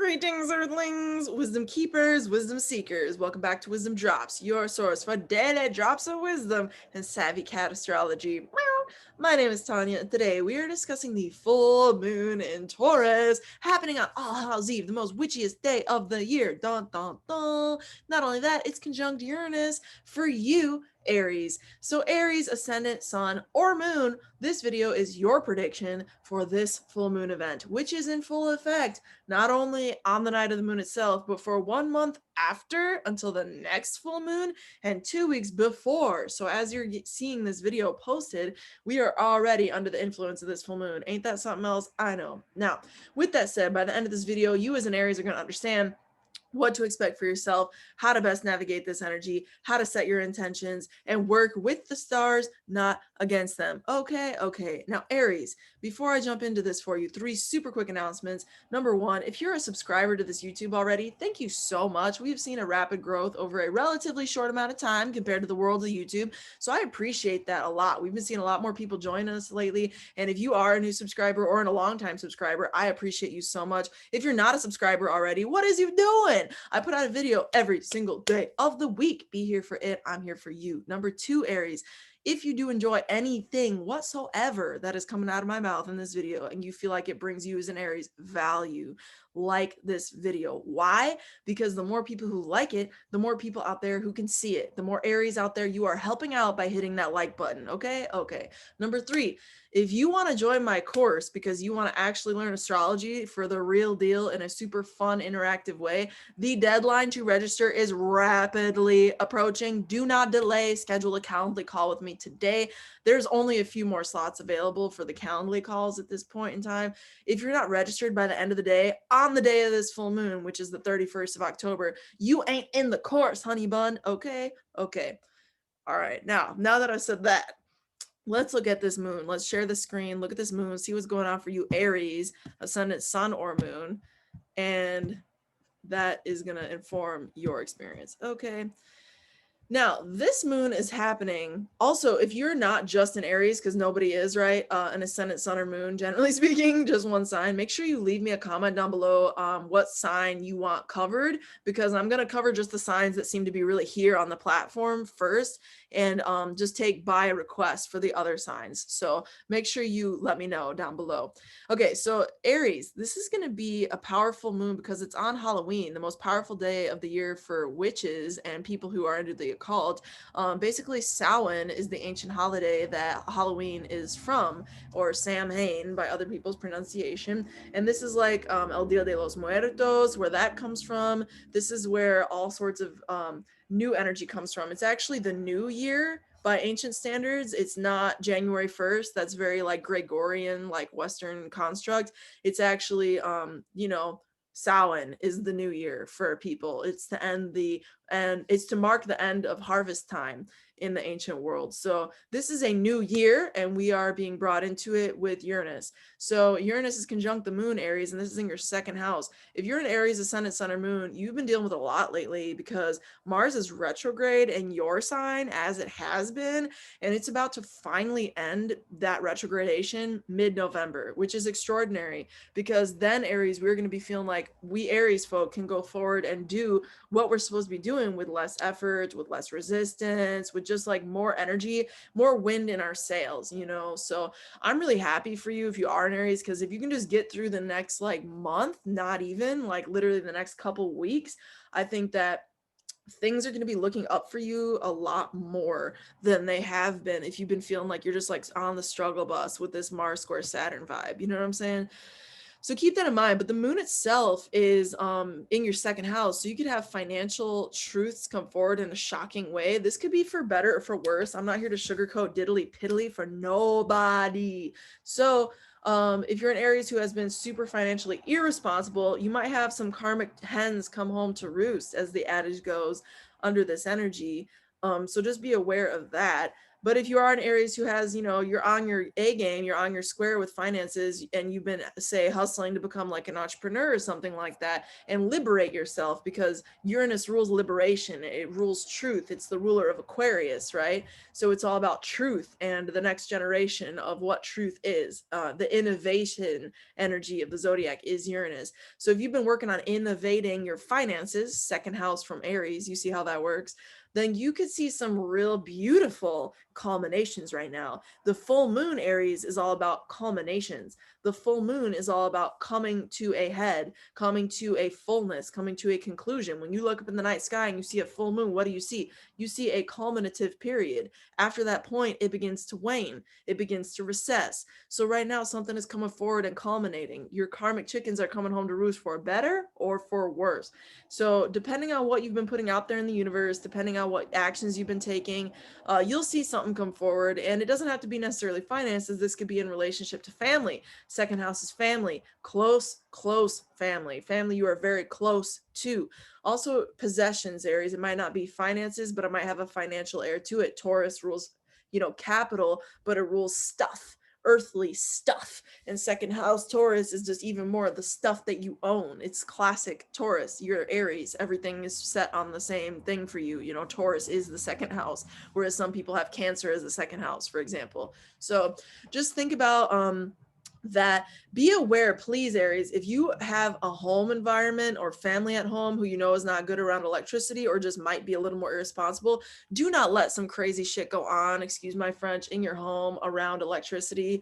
Greetings, Earthlings, wisdom keepers, wisdom seekers. Welcome back to WizdomDropz, your source for daily drops of wisdom and savvy cat astrology. Meow. My name is Tonia, and today we are discussing the full moon in Taurus, happening on All Hallows Eve, the most witchiest day of the year. Dun, dun, dun. Not only that, it's conjunct Uranus for you, Aries. So Aries, ascendant, sun, or moon, this video is your prediction for this full moon event, which is in full effect not only on the night of the moon itself, but for 1 month after until the next full moon and 2 weeks before. So as you're seeing this video posted, we are already under the influence of this full moon. Ain't that something else? I know. Now, with that said, by the end of this video, you as an Aries are going to understand what to expect for yourself, how to best navigate this energy, how to set your intentions, and work with the stars, not against them. Okay. Now, Aries, before I jump into this for you, 3 super quick announcements. Number 1, if you're a subscriber to this YouTube already, thank you so much. We've seen a rapid growth over a relatively short amount of time compared to the world of YouTube, so I appreciate that a lot. We've been seeing a lot more people join us lately, and if you are a new subscriber or a long-time subscriber, I appreciate you so much. If you're not a subscriber already, what is you doing? I put out a video every single day of the week. Be here for it. I'm here for you. Number 2, Aries, if you do enjoy anything whatsoever that is coming out of my mouth in this video and you feel like it brings you as an Aries value, like this video. Why? Because the more people who like it, the more people out there who can see it. The more Aries out there you are helping out by hitting that like button. Okay. Number 3, if you want to join my course because you want to actually learn astrology for the real deal in a super fun, interactive way, the deadline to register is rapidly approaching. Do not delay. Schedule a Calendly call with me today. There's only a few more slots available for the Calendly calls at this point in time. If you're not registered by the end of the day, on the day of this full moon, which is the 31st of October, you ain't in the course, honey bun. Okay. All right. Now that I said that, let's look at this moon. Let's share the screen, look at this moon, see what's going on for you, Aries, ascendant, sun, or moon. And that is going to inform your experience. Okay. Now, this moon is happening. Also, if you're not just an Aries, because nobody is, right? An ascendant, sun, or moon, generally speaking, just one sign. Make sure you leave me a comment down below what sign you want covered, because I'm going to cover just the signs that seem to be really here on the platform first, and just take by request for the other signs. So make sure you let me know down below. Okay, so Aries, this is going to be a powerful moon because it's on Halloween, the most powerful day of the year for witches and people who are into the occult. Basically, Samhain is the ancient holiday that Halloween is from, or Samhain by other people's pronunciation. And this is like El Dia de los Muertos, where that comes from. This is where all sorts of new energy comes from. It's actually the new year by ancient standards. It's not January 1st. That's very like Gregorian, like Western construct. It's actually, Samhain is the new year for people. It's to end and it's to mark the end of harvest time in the ancient world. So this is a new year and we are being brought into it with Uranus. So Uranus is conjunct the moon, Aries, and this is in your 2nd house. If you're an Aries ascendant, sun, or moon, you've been dealing with a lot lately because Mars is retrograde in your sign, as it has been, and it's about to finally end that retrogradation mid-November, which is extraordinary because then, Aries, we're going to be feeling like we Aries folk can go forward and do what we're supposed to be doing with less effort, with less resistance, with just like more energy, more wind in our sails, So I'm really happy for you if you are an Aries, because if you can just get through the next like month, not even like literally the next couple weeks, I think that things are going to be looking up for you a lot more than they have been if you've been feeling like you're just like on the struggle bus with this Mars square Saturn vibe. You know what I'm saying? So keep that in mind. But the moon itself is in your 2nd house. So you could have financial truths come forward in a shocking way. This could be for better or for worse. I'm not here to sugarcoat diddly piddly for nobody. So if you're an Aries who has been super financially irresponsible, you might have some karmic hens come home to roost, as the adage goes, under this energy. So just be aware of that. But if you are an Aries who has, you're on your A game, you're on your square with finances, and you've been, say, hustling to become like an entrepreneur or something like that and liberate yourself, because Uranus rules liberation, it rules truth. It's the ruler of Aquarius, right? So it's all about truth and the next generation of what truth is. The innovation energy of the zodiac is Uranus. So if you've been working on innovating your finances, second house from Aries, you see how that works, then you could see some real beautiful culminations right now. The full moon, Aries, is all about culminations. The full moon is all about coming to a head, coming to a fullness, coming to a conclusion. When you look up in the night sky and you see a full moon, what do you see? You see a culminative period. After that point, it begins to wane. It begins to recess. So right now, something is coming forward and culminating. Your karmic chickens are coming home to roost for better or for worse. So depending on what you've been putting out there in the universe, depending on what actions you've been taking, you'll see something come forward. And it doesn't have to be necessarily finances. This could be in relationship to family. Second house is family, close family you are very close to. Also possessions, Aries. It might not be finances, but it might have a financial air to it. Taurus rules, capital, but it rules stuff, earthly stuff. And second house Taurus is just even more the stuff that you own. It's classic Taurus. You're Aries, everything is set on the same thing for you. Taurus is the second house, whereas some people have Cancer as the second house, for example. So just think about that. Be aware, please, Aries, if you have a home environment or family at home who is not good around electricity or just might be a little more irresponsible, do not let some crazy shit go on, excuse my French, in your home around electricity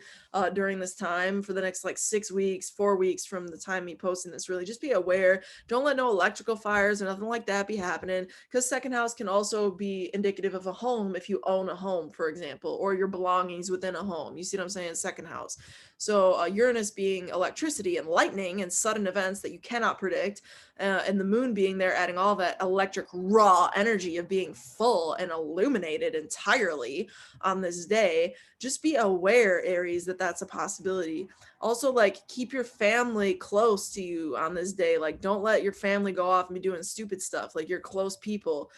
during this time for the next 6 weeks, 4 weeks from the time me posting this. Really just be aware. Don't let no electrical fires or nothing like that be happening, because second house can also be indicative of a home if you own a home, for example, or your belongings within a home. You see what I'm saying? Second house. So Uranus being electricity and lightning and sudden events that you cannot predict, and the moon being there, adding all that electric raw energy of being full and illuminated entirely on this day. Just be aware, Aries, that that's a possibility. Also, keep your family close to you on this day. Don't let your family go off and be doing stupid stuff. Your close people,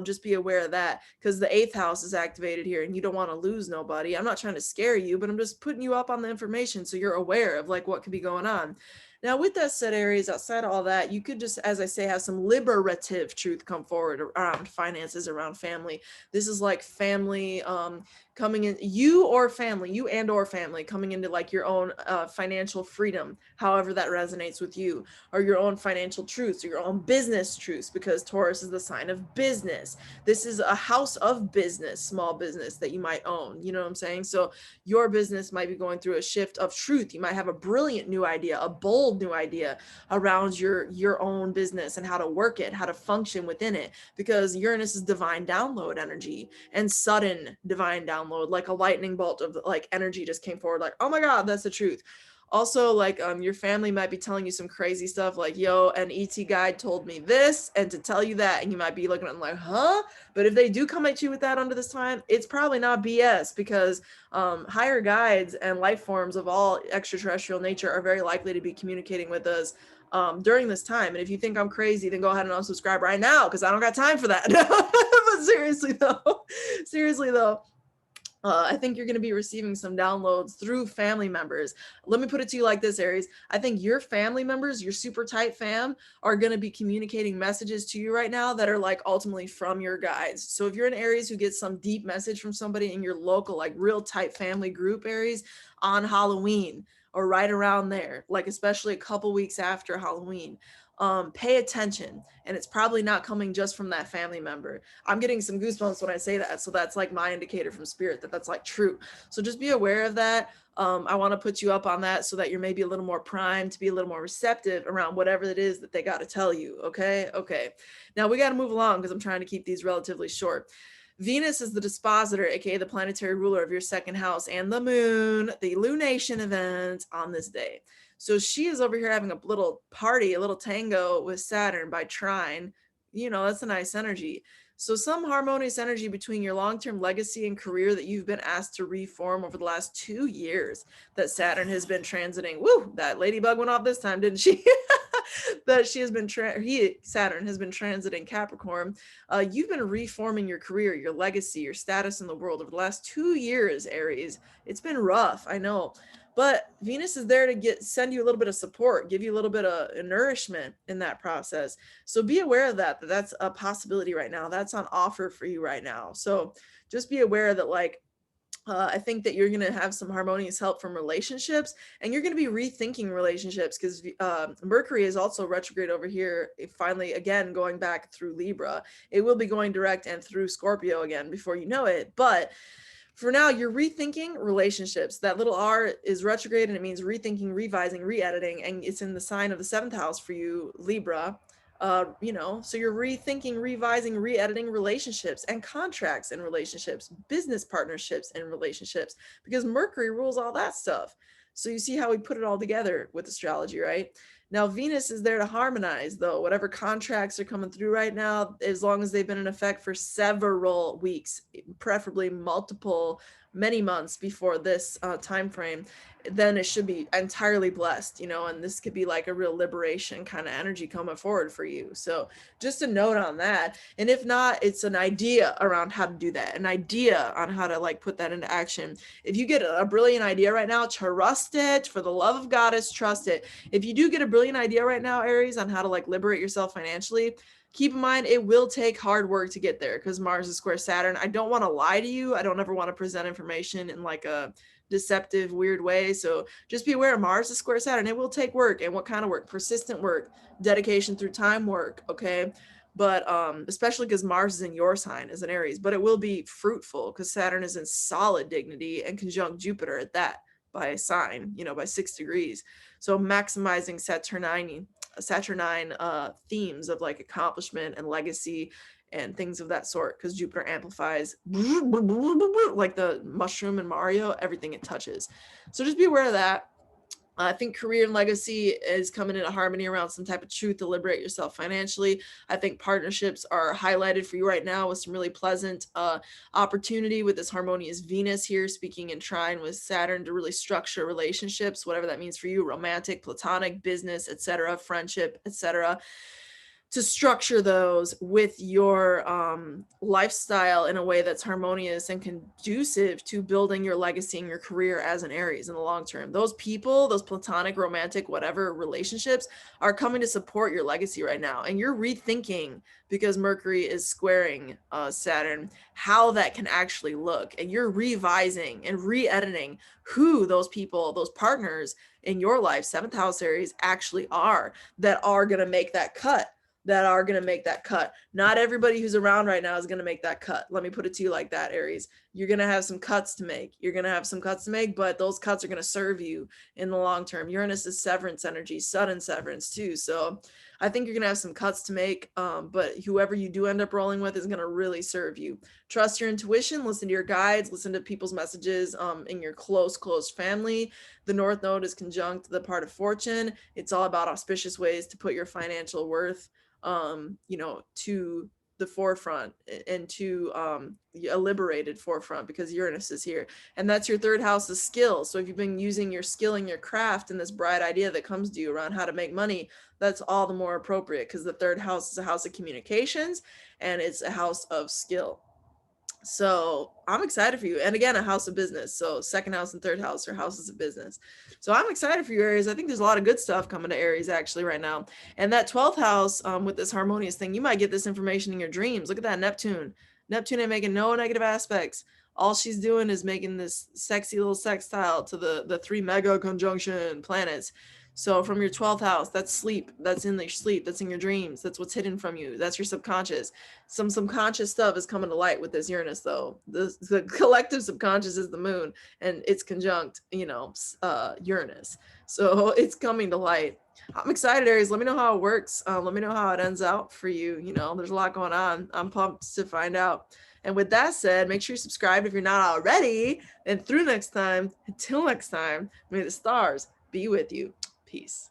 just be aware of that, because the 8th house is activated here and you don't want to lose nobody. I'm not trying to scare you, but I'm just putting you up on the information so you're aware of what could be going on. Now, with that said, Aries, outside of all that, you could just, as I say, have some liberative truth come forward around finances, around family. This is family coming in, you and or family coming into your own financial freedom, however that resonates with you, or your own financial truths or your own business truths, because Taurus is the sign of business. This is a house of business, small business that you might own. You know what I'm saying? So your business might be going through a shift of truth. You might have a brilliant new idea, a bold new idea around your own business and how to work it, how to function within it, because Uranus is divine download energy and sudden divine download, like a lightning bolt of energy just came forward, oh my God, that's the truth. Also, your family might be telling you some crazy stuff yo, an ET guide told me this and to tell you that, and you might be looking at them huh? But if they do come at you with that under this time, it's probably not BS, because higher guides and life forms of all extraterrestrial nature are very likely to be communicating with us during this time. And if you think I'm crazy, then go ahead and unsubscribe right now, because I don't got time for that. But seriously though, I think you're going to be receiving some downloads through family members. Let me put it to you like this, Aries. I think your family members, your super tight fam, are going to be communicating messages to you right now that are ultimately from your guides. So if you're an Aries who gets some deep message from somebody in your local, real tight family group, Aries, on Halloween or right around there, especially a couple weeks after Halloween, pay attention. And it's probably not coming just from that family member. I'm getting some goosebumps when I say that. So that's my indicator from spirit that that's true. So just be aware of that. I want to put you up on that so that you're maybe a little more primed to be a little more receptive around whatever it is that they got to tell you. Okay. Now we got to move along, because I'm trying to keep these relatively short. Venus is the dispositor, aka the planetary ruler of your second house, and the moon, the lunation event on this day. So she is over here having a little party, a little tango with Saturn by trine. That's a nice energy. So some harmonious energy between your long-term legacy and career that you've been asked to reform over the last 2 years that Saturn has been transiting. Woo, that ladybug went off this time, didn't she? that she has been Saturn has been transiting Capricorn. You've been reforming your career, your legacy, your status in the world over the last 2 years, Aries. It's been rough, I know, but Venus is there to send you a little bit of support, give you a little bit of nourishment in that process. So be aware of that's a possibility right now. That's on offer for you right now. So just be aware that, like, I think that you're going to have some harmonious help from relationships, and you're going to be rethinking relationships because Mercury is also retrograde over here. Finally, again, going back through Libra. It will be going direct and through Scorpio again before you know it. But for now, you're rethinking relationships. That little R is retrograde, and it means rethinking, revising, re-editing, and it's in the sign of the 7th house for you, Libra. So you're rethinking, revising, re-editing relationships and contracts and relationships, business partnerships and relationships, because Mercury rules all that stuff. So you see how we put it all together with astrology, right? Now, Venus is there to harmonize, though. Whatever contracts are coming through right now, as long as they've been in effect for several weeks, preferably many months before this time frame, then it should be entirely blessed, and this could be like a real liberation kind of energy coming forward for you. So just a note on that. And if not, it's an idea around how to do that, an idea on how to like put that into action. If you get a brilliant idea right now, trust it. For the love of goddess, trust it. If you do get a brilliant idea right now, Aries, on how to like liberate yourself financially, keep in mind it will take hard work to get there because Mars is square Saturn. I don't want to lie to you. I don't ever want to present information in like a deceptive, weird way. So just be aware, Mars is square Saturn. It will take work. And what kind of work? Persistent work, dedication through time work. Okay. But especially because Mars is in your sign as an Aries, but it will be fruitful because Saturn is in solid dignity and conjunct Jupiter at that by a sign, by 6 degrees. So maximizing Saturnine themes of like accomplishment and legacy and things of that sort, because Jupiter amplifies like the mushroom in Mario, everything it touches. So just be aware of that. I think career and legacy is coming into harmony around some type of truth to liberate yourself financially. I think partnerships are highlighted for you right now with some really pleasant opportunity with this harmonious Venus here speaking in trine with Saturn to really structure relationships, whatever that means for you, romantic, platonic, business, etc., friendship, etc., to structure those with your lifestyle in a way that's harmonious and conducive to building your legacy and your career as an Aries in the long term. Those people, those platonic, romantic, whatever relationships are coming to support your legacy right now. And you're rethinking, because Mercury is squaring Saturn, how that can actually look. And you're revising and re-editing who those people, those partners in your life, 7th house Aries, actually are, that are going to make that cut. Not everybody who's around right now is going to make that cut. Let me put it to you like that, Aries. You're going to have some cuts to make. But those cuts are going to serve you in the long term. Uranus is severance energy, sudden severance too. So I think you're going to have some cuts to make, but whoever you do end up rolling with is going to really serve you. Trust your intuition, listen to your guides, listen to people's messages in your close family. The North Node is conjunct the part of fortune. It's all about auspicious ways to put your financial worth to the forefront and to a liberated forefront, because Uranus is here, and that's your 3rd house of skill. So if you've been using your skill and your craft and this bright idea that comes to you around how to make money, that's all the more appropriate, because the 3rd house is a house of communications and it's a house of skill. So I'm excited for you. And again, a house of business. So 2nd house and 3rd house are houses of business. So I'm excited for you, Aries. I think there's a lot of good stuff coming to Aries actually right now. And that 12th house with this harmonious thing, you might get this information in your dreams. Look at that Neptune. Neptune ain't making no negative aspects. All she's doing is making this sexy little sextile to the 3 mega conjunction planets. So from your 12th house, that's sleep, that's in your sleep, that's in your dreams, that's what's hidden from you, that's your subconscious. Some subconscious stuff is coming to light with this Uranus, though. The collective subconscious is the moon, and it's conjunct, Uranus. So it's coming to light. I'm excited, Aries. Let me know how it works. Let me know how it ends out for you. There's a lot going on. I'm pumped to find out. And with that said, make sure you subscribe if you're not already. And until next time, may the stars be with you. Peace.